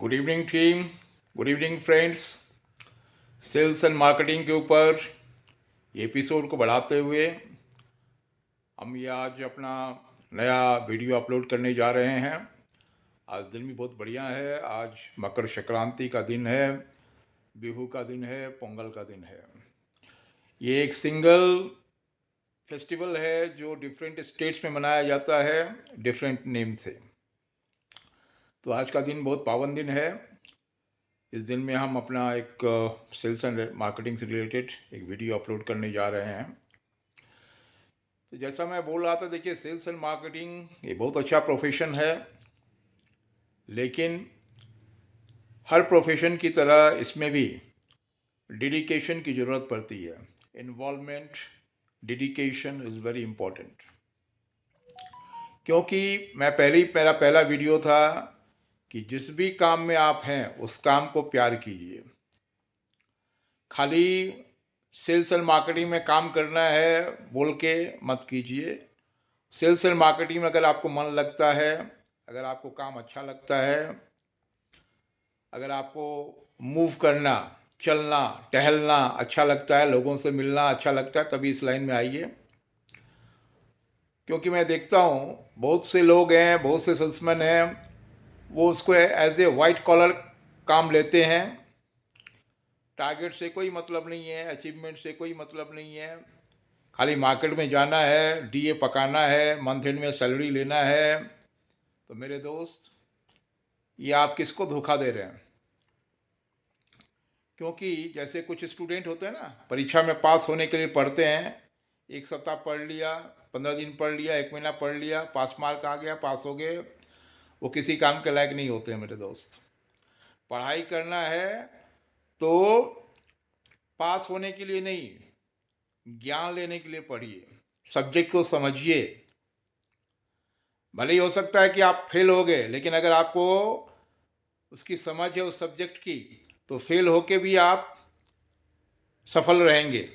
Good evening team, good evening friends. Sales and marketing के ऊपर episode को बढ़ाते हुए हम ये आज अपना नया वीडियो अपलोड करने जा रहे हैं। आज दिन भी बहुत बढ़िया है। आज मकर संक्रांति का दिन है, बिहू का दिन है, पोंगल का दिन है। ये एक सिंगल फेस्टिवल है जो डिफरेंट स्टेट्स में मनाया जाता है डिफरेंट नेम से। तो आज का दिन बहुत पावन दिन है। इस दिन में हम अपना एक सेल्स एंड मार्केटिंग से रिलेटेड एक वीडियो अपलोड करने जा रहे हैं। तो जैसा मैं बोल रहा था, देखिए सेल्स एंड मार्केटिंग ये बहुत अच्छा प्रोफेशन है, लेकिन हर प्रोफेशन की तरह इसमें भी डेडिकेशन की ज़रूरत पड़ती है। Involvement, dedication is very important. क्योंकि मेरा पहला वीडियो था कि जिस भी काम में आप हैं उस काम को प्यार कीजिए। खाली सेल्स एंड मार्केटिंग में काम करना है बोल के मत कीजिए। सेल्स एंड मार्केटिंग में अगर आपको मन लगता है, अगर आपको काम अच्छा लगता है, अगर आपको मूव करना, चलना, टहलना अच्छा लगता है, लोगों से मिलना अच्छा लगता है, तभी इस लाइन में आइए। क्योंकि मैं देखता हूँ बहुत से लोग हैं, बहुत से सेल्समैन हैं, वो उसको एज ए वाइट कॉलर काम लेते हैं। टारगेट से कोई मतलब नहीं है, अचीवमेंट से कोई मतलब नहीं है। खाली मार्केट में जाना है, डीए पकाना है, मंथ एंड में सैलरी लेना है। तो मेरे दोस्त, ये आप किसको धोखा दे रहे हैं? क्योंकि जैसे कुछ स्टूडेंट होते हैं ना, परीक्षा में पास होने के लिए पढ़ते हैं। एक सप्ताह पढ़ लिया, 15 दिन पढ़ लिया, एक महीना पढ़ लिया, पास मार्क आ गया, पास हो गए। वो किसी काम के लायक नहीं होते हैं मेरे दोस्त। पढ़ाई करना है तो पास होने के लिए नहीं, ज्ञान लेने के लिए पढ़िए, सब्जेक्ट को समझिए। भले ही हो सकता है कि आप फेल हो गए, लेकिन अगर आपको उसकी समझ है उस सब्जेक्ट की, तो फेल होके भी आप सफल रहेंगे।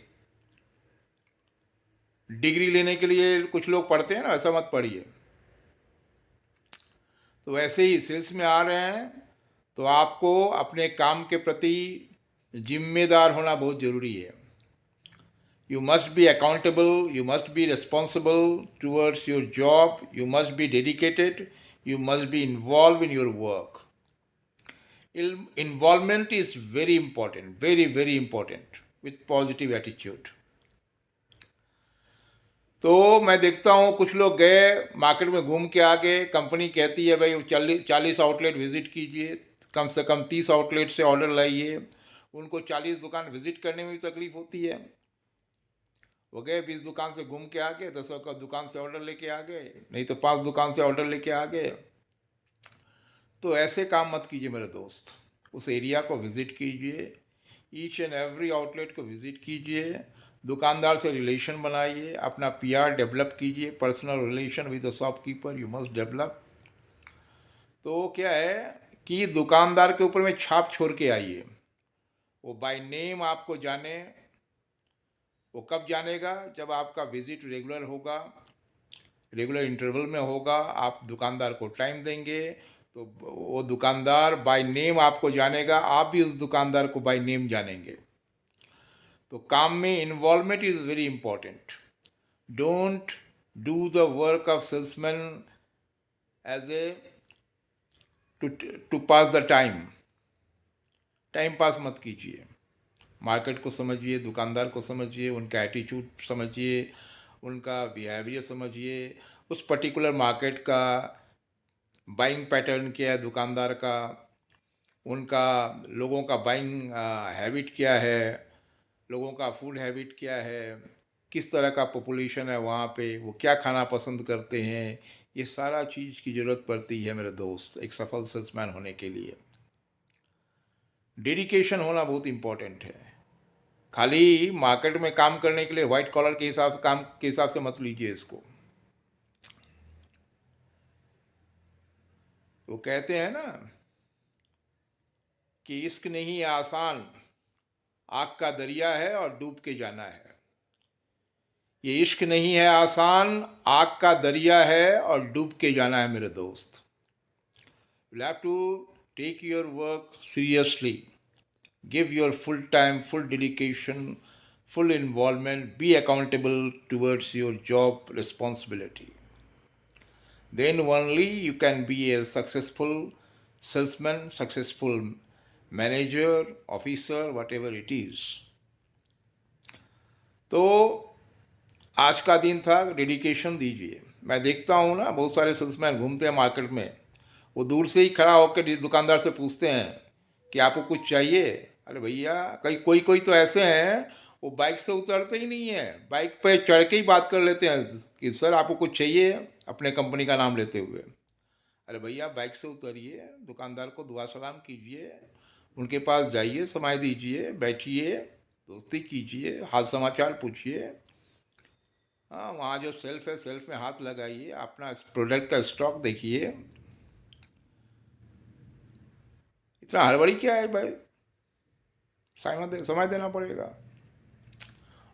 डिग्री लेने के लिए कुछ लोग पढ़ते हैं ना, ऐसा मत पढ़िए। तो वैसे ही सेल्स में आ रहे हैं तो आपको अपने काम के प्रति जिम्मेदार होना बहुत ज़रूरी है। You must be accountable, you must be responsible towards your job, you must be dedicated, you must be involved in your work. Involvement is very important, very, very important, with positive attitude. तो मैं देखता हूँ कुछ लोग गए, market में घूम के आ गए, कंपनी कहती है भाई 40 आउटलेट विजिट कीजिए, कम से कम 30 आउटलेट से ऑर्डर लाइए। उनको 40 दुकान विजिट करने में भी तकलीफ होती है। वो गए 20 दुकान से घूम के आ गए, 10 का दुकान से ऑर्डर लेके आ गए, नहीं तो 5 दुकान से ऑर्डर लेके आ गए। तो ऐसे काम मत कीजिए मेरे दोस्त। उस एरिया को विज़िट कीजिए, ईच एंड एवरी आउटलेट को विज़िट कीजिए, दुकानदार से रिलेशन बनाइए, अपना पीआर डेवलप कीजिए, personal relation with the shopkeeper you must develop. तो क्या है कि दुकानदार के ऊपर में छाप छोड़ के आइए। वो बाय नेम आपको जाने। वो कब जानेगा? जब आपका विज़िट रेगुलर होगा, रेगुलर इंटरवल में होगा, आप दुकानदार को टाइम देंगे, तो वो दुकानदार बाय नेम आपको जानेगा, आप भी उस दुकानदार को बाय नेम जानेंगे। तो काम में involvement is very important. Don't do the work of salesman as a to pass the time. Time pass मत कीजिए। मार्केट को समझिए, दुकानदार को समझिए, उनका एटीट्यूड समझिए, उनका बिहेवियर समझिए, उस पर्टिकुलर मार्केट का बाइंग पैटर्न क्या है दुकानदार का, उनका लोगों का बाइंग हैबिट क्या है, लोगों का फूड हैबिट क्या है, किस तरह का पॉपुलेशन है वहाँ पे, वो क्या खाना पसंद करते हैं। ये सारा चीज़ की ज़रूरत पड़ती है मेरे दोस्त एक सफल सेल्समैन होने के लिए। डेडिकेशन होना बहुत इम्पोर्टेंट है। खाली मार्केट में काम करने के लिए वाइट कॉलर के हिसाब से मत लीजिए इसको। वो कहते हैं ना कि इश्क नहीं आसान, आग का दरिया है और डूब के जाना है। ये इश्क नहीं है आसान, आग का दरिया है और डूब के जाना है मेरे दोस्त। You have to Take your work seriously. Give your full time, full dedication, full involvement. Be accountable towards your job responsibility. Then only you can be a successful salesman, successful manager, officer, whatever it is. तो आज का दिन था, dedication दीजिए। मैं देखता हूँ ना, बहुत सारे सेल्समैन घूमते हैं मार्केट में, वो दूर से ही खड़ा होकर दुकानदार से पूछते हैं कि आपको कुछ चाहिए। अरे भैया, कई कोई कोई तो ऐसे हैं, वो बाइक से उतरते ही नहीं है, बाइक पे चढ़ के ही बात कर लेते हैं कि सर आपको कुछ चाहिए, अपने कंपनी का नाम लेते हुए। अरे भैया, बाइक से उतरिए, दुकानदार को दुआ सलाम कीजिए, उनके पास जाइए, समय दीजिए, बैठिए, दोस्ती कीजिए, हाल समाचार पूछिए। हाँ, वहाँ जो सेल्फ है, सेल्फ में हाथ लगाइए, अपना प्रोडक्ट का स्टॉक देखिए। इतना हड़बड़ी क्या है भाई? समय देना पड़ेगा।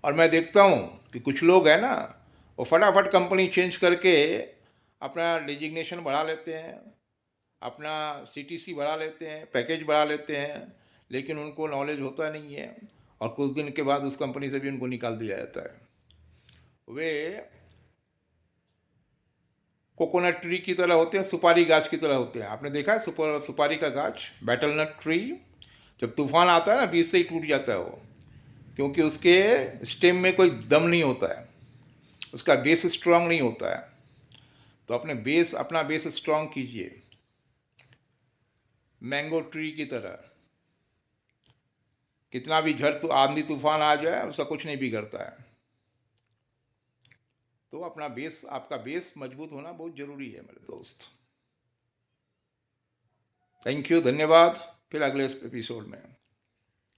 और मैं देखता हूँ कि कुछ लोग हैं ना, वो फटाफट कंपनी चेंज करके अपना डिजिग्नेशन बढ़ा लेते हैं, अपना सीटीसी बढ़ा लेते हैं, पैकेज बढ़ा लेते हैं, लेकिन उनको नॉलेज होता नहीं है, और कुछ दिन के बाद उस कंपनी से भी उनको निकाल दिया जाता है। वे कोकोनट ट्री की तरह होते हैं, सुपारी गाछ की तरह होते हैं। आपने देखा है सुपारी का गाछ, बैटल नट ट्री? जब तूफान आता है ना, बीच से ही टूट जाता है वो, क्योंकि उसके स्टेम में कोई दम नहीं होता है, उसका बेस स्ट्रांग नहीं होता है। तो अपना बेस स्ट्रांग कीजिए, मैंगो ट्री की तरह। कितना भी आंधी तूफान आ जाए, उसका कुछ नहीं बिगड़ता है। तो आपका बेस मजबूत होना बहुत जरूरी है मेरे दोस्त। थैंक यू, धन्यवाद। फिर अगले एपिसोड में।